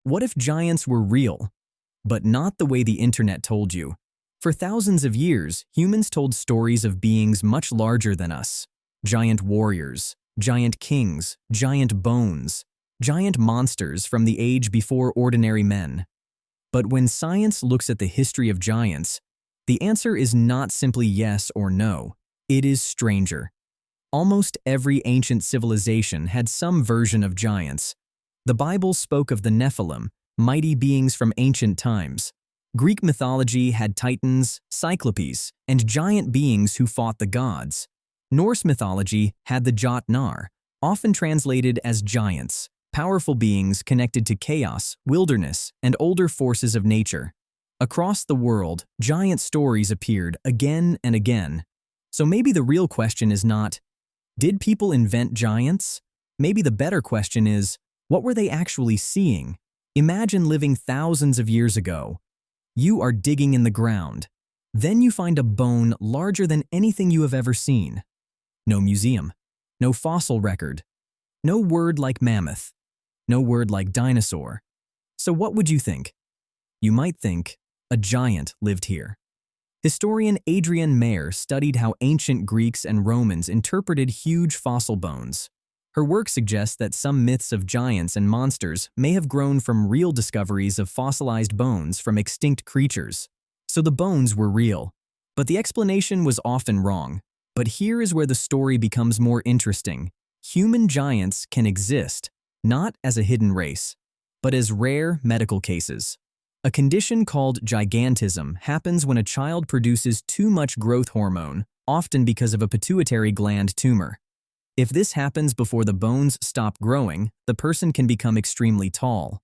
What if giants were real, but not the way the internet told you? For thousands of years, humans told stories of beings much larger than us. Giant warriors, giant kings, giant bones, giant monsters from the age before ordinary men. But when science looks at the history of giants, the answer is not simply yes or no. It is stranger. Almost every ancient civilization had some version of giants. The Bible spoke of the Nephilim, mighty beings from ancient times. Greek mythology had titans, cyclopes, and giant beings who fought the gods. Norse mythology had the Jotnar, often translated as giants, powerful beings connected to chaos, wilderness, and older forces of nature. Across the world, giant stories appeared again and again. So maybe the real question is not, did people invent giants? Maybe the better question is, what were they actually seeing? Imagine living thousands of years ago. You are digging in the ground. Then you find a bone larger than anything you have ever seen. No museum, no fossil record, no word like mammoth, no word like dinosaur. So what would you think? You might think, a giant lived here. Historian Adrienne Mayer studied how ancient Greeks and Romans interpreted huge fossil bones. Her work suggests that some myths of giants and monsters may have grown from real discoveries of fossilized bones from extinct creatures. So the bones were real, but the explanation was often wrong. But here is where the story becomes more interesting. Human giants can exist, not as a hidden race, but as rare medical cases. A condition called gigantism happens when a child produces too much growth hormone, often because of a pituitary gland tumor. If this happens before the bones stop growing, the person can become extremely tall.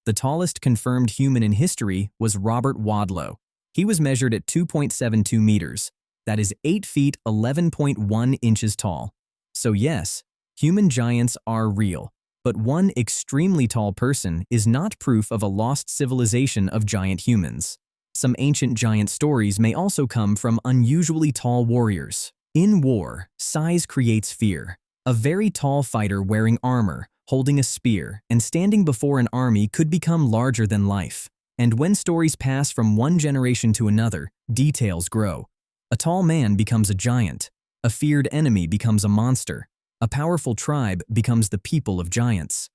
The tallest confirmed human in history was Robert Wadlow. He was measured at 2.72 meters. That is 8 feet 11.1 inches tall. So yes, human giants are real, but one extremely tall person is not proof of a lost civilization of giant humans. Some ancient giant stories may also come from unusually tall warriors. In war, size creates fear. A very tall fighter wearing armor, holding a spear, and standing before an army could become larger than life. And when stories pass from one generation to another, details grow. A tall man becomes a giant. A feared enemy becomes a monster. A powerful tribe becomes the people of giants.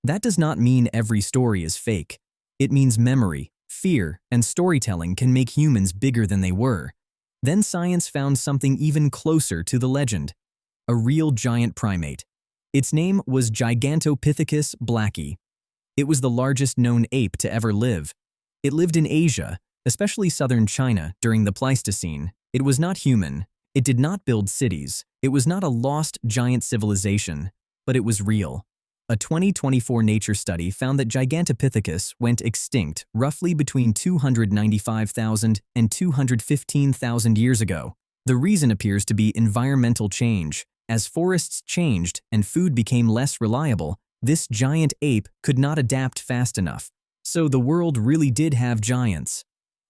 That does not mean every story is fake. It means memory, fear, and storytelling can make humans bigger than they were. Then science found something even closer to the legend. A real giant primate. Its name was Gigantopithecus blacki. It was the largest known ape to ever live. It lived in Asia, especially southern China, during the Pleistocene. It was not human. It did not build cities. It was not a lost giant civilization, but it was real. A 2024 Nature study found that Gigantopithecus went extinct roughly between 295,000 and 215,000 years ago. The reason appears to be environmental change. As forests changed and food became less reliable, this giant ape could not adapt fast enough. So the world really did have giants,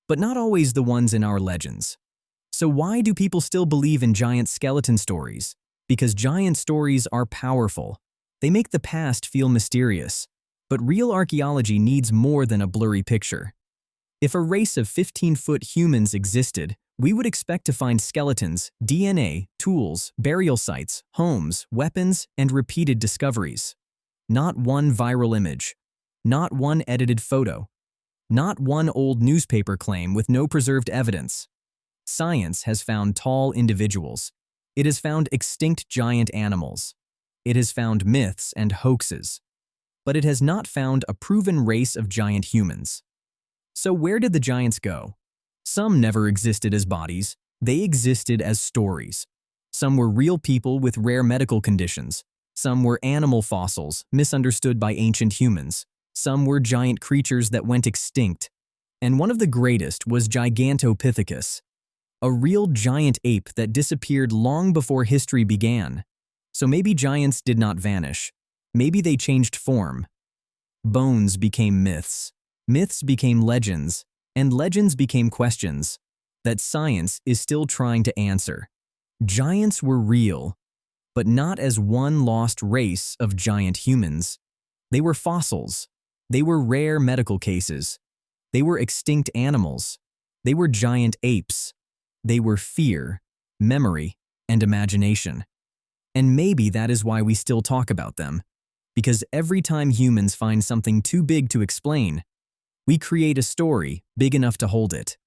but not always the ones in our legends. So why do people still believe in giant skeleton stories? Because giant stories are powerful. They make the past feel mysterious. But real archaeology needs more than a blurry picture. If a race of 15-foot humans existed, we would expect to find skeletons, DNA, tools, burial sites, homes, weapons, and repeated discoveries. Not one viral image. Not one edited photo. Not one old newspaper claim with no preserved evidence. Science has found tall individuals. It has found extinct giant animals. It has found myths and hoaxes. But it has not found a proven race of giant humans. So where did the giants go? Some never existed as bodies. They existed as stories. Some were real people with rare medical conditions. Some were animal fossils, misunderstood by ancient humans. Some were giant creatures that went extinct. And one of the greatest was Gigantopithecus, a real giant ape that disappeared long before history began. So maybe giants did not vanish. Maybe they changed form. Bones became myths. Myths became legends. And legends became questions that science is still trying to answer. Giants were real, but not as one lost race of giant humans. They were fossils, They were rare medical cases. They were extinct animals. They were giant apes. They were fear, memory, and imagination. And maybe that is why we still talk about them. Because every time humans find something too big to explain, we create a story big enough to hold it.